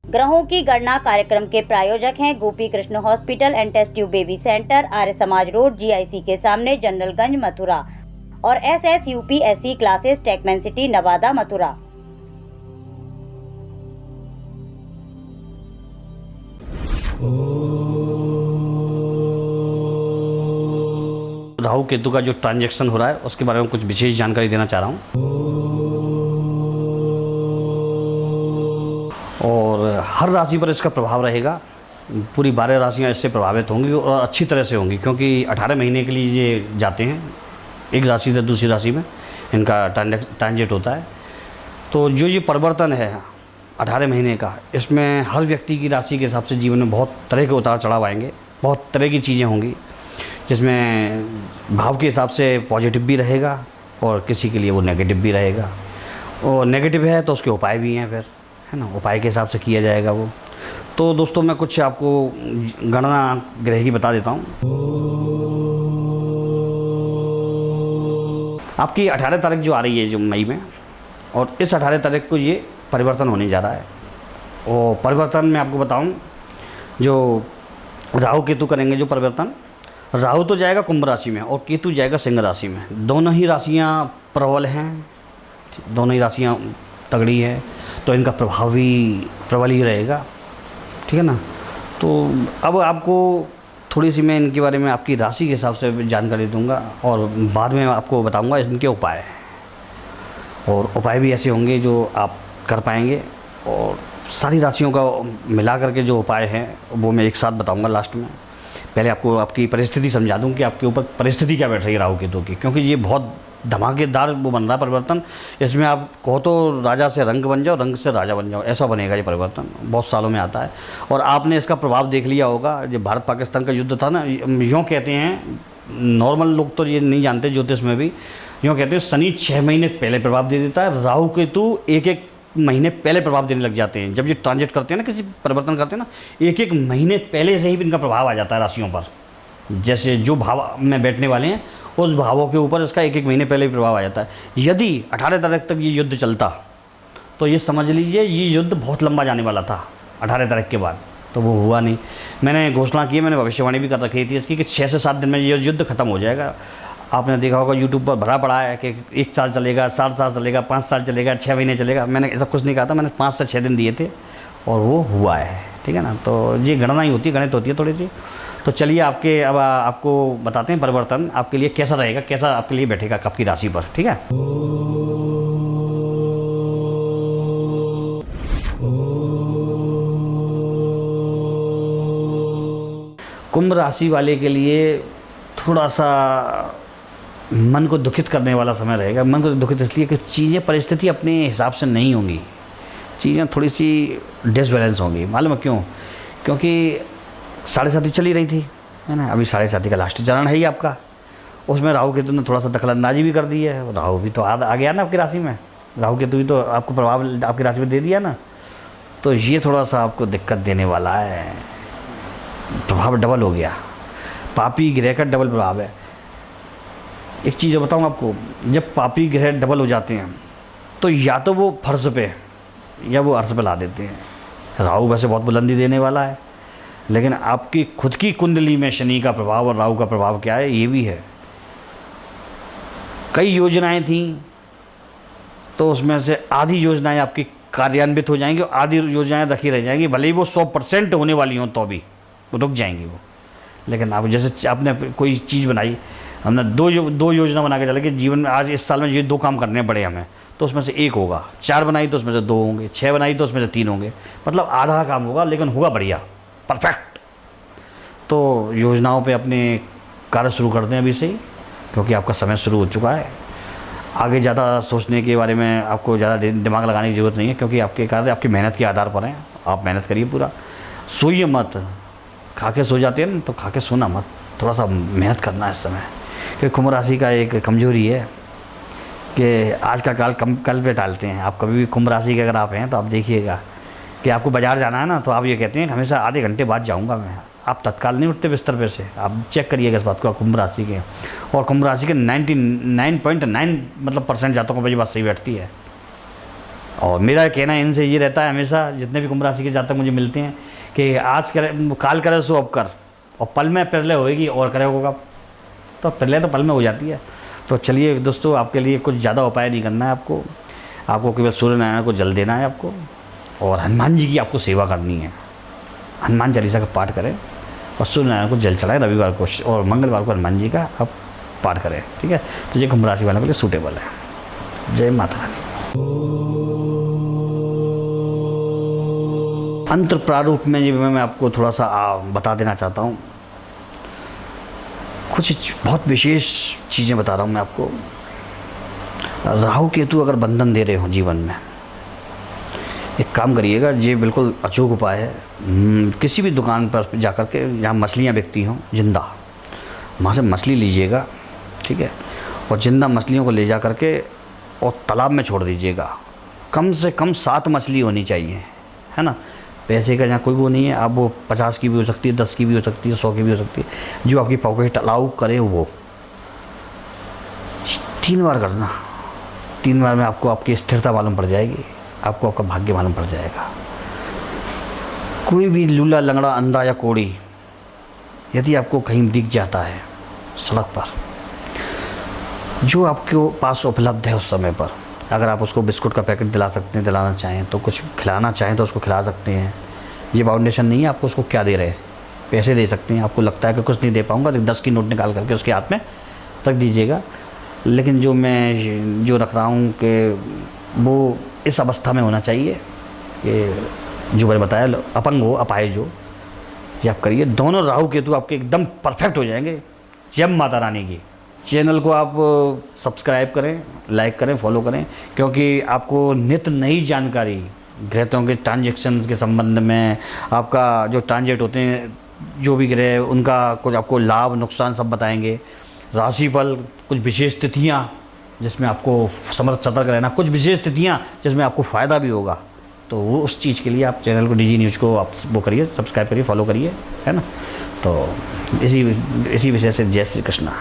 ग्रहों की गणना कार्यक्रम के प्रायोजक हैं Gopi Krishna hospital and test tube baby centre, Arya Samaj road, GIC के सामने, जनरलगंज, मथुरा और SSUPSC classes, Techman City, Nawada, Mathura. Rahu Ketu का जो ट्रांजैक्शन हो रहा है उसके बारे में कुछ विशेष जानकारी देना चाह रहा हूँ। और हर राशि पर इसका प्रभाव रहेगा। पूरी 12 राशियाँ इससे प्रभावित होंगी और अच्छी तरह से होंगी, क्योंकि 18 महीने के लिए ये जाते हैं एक राशि से दूसरी राशि में, इनका ट्रांजिट होता है। तो जो ये परिवर्तन है 18 महीने का, इसमें हर व्यक्ति की राशि के हिसाब से जीवन में बहुत तरह के उतार चढ़ाव आएंगे, बहुत तरह की चीज़ें होंगी, जिसमें भाव के हिसाब से पॉजिटिव भी रहेगा और किसी के लिए वो नेगेटिव भी रहेगा। और नेगेटिव है तो उसके उपाय भी हैं, फिर है ना, उपाय के हिसाब से किया जाएगा वो। तो दोस्तों मैं कुछ आपको गणना ग्रह की बता देता हूँ। आपकी 18 तारीख जो आ रही है जो मई में, और इस 18 तारीख को ये परिवर्तन होने जा रहा है। और परिवर्तन में आपको बताऊँ, जो राहु केतु करेंगे जो परिवर्तन, राहु तो जाएगा कुंभ राशि में और केतु जाएगा सिंह राशि में। दोनों ही राशियाँ प्रबल हैं, दोनों ही राशियाँ तगड़ी है, तो इनका प्रभाव भी प्रबल ही रहेगा, ठीक है ना। तो अब आपको थोड़ी सी मैं इनके बारे में आपकी राशि के हिसाब से जानकारी दूंगा और बाद में आपको बताऊंगा इनके उपाय। और उपाय भी ऐसे होंगे जो आप कर पाएंगे, और सारी राशियों का मिला करके जो उपाय हैं वो मैं एक साथ बताऊंगा लास्ट में। पहले आपको आपकी परिस्थिति समझा दूं कि आपके ऊपर परिस्थिति क्या बैठ रही है राहु केतु की, क्योंकि ये बहुत धमाकेदार वो बन रहा है परिवर्तन। इसमें आप कहो तो राजा से रंग बन जाओ, रंग से राजा बन जाओ, ऐसा बनेगा ये परिवर्तन। बहुत सालों में आता है और आपने इसका प्रभाव देख लिया होगा। जो भारत पाकिस्तान का युद्ध था ना, यूँ कहते हैं, नॉर्मल लोग तो ये नहीं जानते, ज्योतिष में भी यूँ कहते हैं, शनि 6 महीने पहले प्रभाव दे देता है, राहु केतु एक महीने पहले प्रभाव देने लग जाते हैं। जब ये ट्रांजिट करते हैं ना, किसी परिवर्तन करते हैं ना, एक महीने पहले से ही इनका प्रभाव आ जाता है राशियों पर। जैसे जो भाव में बैठने वाले हैं उस भावों के ऊपर इसका एक महीने पहले ही प्रभाव आ जाता है। यदि 18 तारीख तक ये युद्ध चलता तो ये समझ लीजिए ये युद्ध बहुत लंबा जाने वाला था 18 तारीख के बाद, तो वो हुआ नहीं। मैंने घोषणा की, मैंने भविष्यवाणी भी कर रखी थी इसकी कि 6 से 7 दिन में ये युद्ध खत्म हो जाएगा। आपने देखा होगा यूट्यूब पर भरा पड़ा है कि 1 साल चलेगा, 7 साल चलेगा, 5 साल चलेगा, 6 महीने चलेगा। मैंने ऐसा कुछ नहीं कहा था, मैंने 5 से 6 दिन दिए थे और वो हुआ है, ठीक है ना। तो ये गणना ही होती है, गणित होती है थोड़ी सी। तो चलिए अब आपको बताते हैं परिवर्तन आपके लिए कैसा रहेगा, कैसा आपके लिए बैठेगा आपकी राशि पर, ठीक है। कुंभ राशि वाले के लिए थोड़ा सा मन को दुखित करने वाला समय रहेगा। मन को दुखित इसलिए कि चीज़ें, परिस्थिति अपने हिसाब से नहीं होंगी, चीज़ें थोड़ी सी डिसबैलेंस होंगी। मालूम है क्यों? क्योंकि 7.5 चली रही थी, है ना। अभी 7.5 का लास्ट चरण है ही आपका, उसमें राहु केतु ने थोड़ा सा दखलंदाजी भी कर दी है। राहु भी तो आ गया ना आपकी राशि में, राहु केतु भी तो आपको प्रभाव आपकी राशि में दे दिया ना। तो ये थोड़ा सा आपको दिक्कत देने वाला है, प्रभाव डबल हो गया, पापी ग्रह का डबल प्रभाव है। एक चीज़ बताऊँ आपको, जब पापी ग्रह डबल हो जाते हैं तो या तो वो फर्श पे या वो अर्श पे ला देते हैं। राहु वैसे बहुत बुलंदी देने वाला है, लेकिन आपकी खुद की कुंडली में शनि का प्रभाव और राहु का प्रभाव क्या है ये भी है। कई योजनाएं थी तो उसमें से आधी योजनाएं आपकी कार्यान्वित हो जाएंगी और आधी योजनाएं रखी रह जाएंगी, भले ही वो 100% होने वाली हों तो भी वो रुक जाएंगी वो। लेकिन आप जैसे आपने कोई चीज़ बनाई, हमने दो योजना बना के चले कि जीवन में आज इस साल में ये 2 काम करने पड़े हमें, तो उसमें से 1 होगा। 4 बनाई तो उसमें से 2 होंगे, 6 बनाई तो उसमें से 3 होंगे, मतलब आधा काम होगा लेकिन होगा बढ़िया, परफेक्ट। तो योजनाओं पे अपने कार्य शुरू करते हैं अभी से ही, क्योंकि आपका समय शुरू हो चुका है। आगे ज़्यादा सोचने के बारे में आपको ज़्यादा दिमाग लगाने की ज़रूरत नहीं है, क्योंकि आपके कार्य आपकी मेहनत के आधार पर हैं। आप मेहनत करिए पूरा, सोइए मत। खा के सो जाते हैं ना, तो खा के सोना मत, थोड़ा सा मेहनत करना है इस समय। क्योंकि कुंभ राशि का एक कमजोरी है कि आज का काल कल पे टालते हैं। आप कभी भी कुंभ राशि के अगर आप हैं तो आप देखिएगा कि आपको बाज़ार जाना है ना, तो आप ये कहते हैं हमेशा आधे घंटे बाद जाऊंगा मैं। आप तत्काल नहीं उठते बिस्तर पे से। आप चेक करिएगा इस बात को, कुंभ राशि के। और कुंभ राशि के 99.9 मतलब % जातकों पर ये बात सही बैठती है। और मेरा कहना इनसे ये रहता है हमेशा, जितने भी कुंभ राशि के जातक मुझे मिलते हैं, कि आज करे काल करे सो अब कर, और पल में प्रलय होएगी और करे होगा। तो प्रलय तो पल में हो जाती है। तो चलिए दोस्तों, आपके लिए कुछ ज़्यादा उपाय नहीं करना है आपको केवल सूर्य नारायण को जल देना है आपको, और हनुमान जी की आपको सेवा करनी है। हनुमान चालीसा का पाठ करें और सूर्य नारायण को जल चढ़ाएं रविवार को, और मंगलवार को हनुमान जी का आप पाठ करें, ठीक है। तो ये कुंभ राशि वालों के लिए सूटेबल है। जय माता रानी। अंतर प्रारूप में जी मैं आपको थोड़ा सा बता देना चाहता हूँ, कुछ बहुत विशेष चीज़ें बता रहा हूँ मैं आपको। राहु केतु अगर बंधन दे रहे हो जीवन में, एक काम करिएगा, ये बिल्कुल अचूक उपाय है। किसी भी दुकान पर जाकर के जहाँ मछलियाँ बिकती हों जिंदा, वहाँ से मछली लीजिएगा, ठीक है, और जिंदा मछलियों को ले जा करके और तालाब में छोड़ दीजिएगा। कम से कम 7 मछली होनी चाहिए, है ना। पैसे का यहाँ कोई वो नहीं है, आप वो 50 की भी हो सकती है, 10 की भी हो सकती है, 100 की भी हो सकती है, जो आपकी पॉकेट अलाउ करे वो। 3 बार करना, 3 बार में आपको आपकी स्थिरता मालूम पड़ जाएगी, आपको आपका भाग्य मालूम पड़ जाएगा। कोई भी लूला लंगड़ा अंधा या कोड़ी यदि आपको कहीं दिख जाता है सड़क पर, जो आपके पास उपलब्ध है उस समय पर, अगर आप उसको बिस्कुट का पैकेट दिला सकते हैं, दिलाना चाहें तो, कुछ खिलाना चाहें तो उसको खिला सकते हैं। ये बाउंडेशन नहीं है, आपको उसको क्या दे रहे हैं, पैसे दे सकते हैं। आपको लगता है कि कुछ नहीं दे पाऊँगा तो 10 की नोट निकाल करके उसके हाथ में रख दीजिएगा। लेकिन जो मैं रख रहा हूँ कि वो इस अवस्था में होना चाहिए कि जो मैंने बताया, अपंग हो, अपाहिज हो, ये आप करिए। दोनों राहु केतु आपके एकदम परफेक्ट हो जाएंगे। जय माता रानी की। चैनल को आप सब्सक्राइब करें, लाइक करें, फॉलो करें, क्योंकि आपको नित्य नई जानकारी ग्रहों के ट्रांजैक्शन के संबंध में, आपका जो ट्रांजेक्ट होते हैं जो भी ग्रह, उनका कुछ आपको लाभ नुकसान सब बताएंगे। राशिफल, कुछ विशेष तिथियाँ जिसमें आपको समर्थ सतर्क रहना, कुछ विशेष तिथियाँ जिसमें आपको फ़ायदा भी होगा। तो वो उस चीज़ के लिए आप चैनल को, DG न्यूज़ को आप वो करिए, सब्सक्राइब करिए, फॉलो करिए, है ना। तो इसी विषय से जय श्री कृष्णा।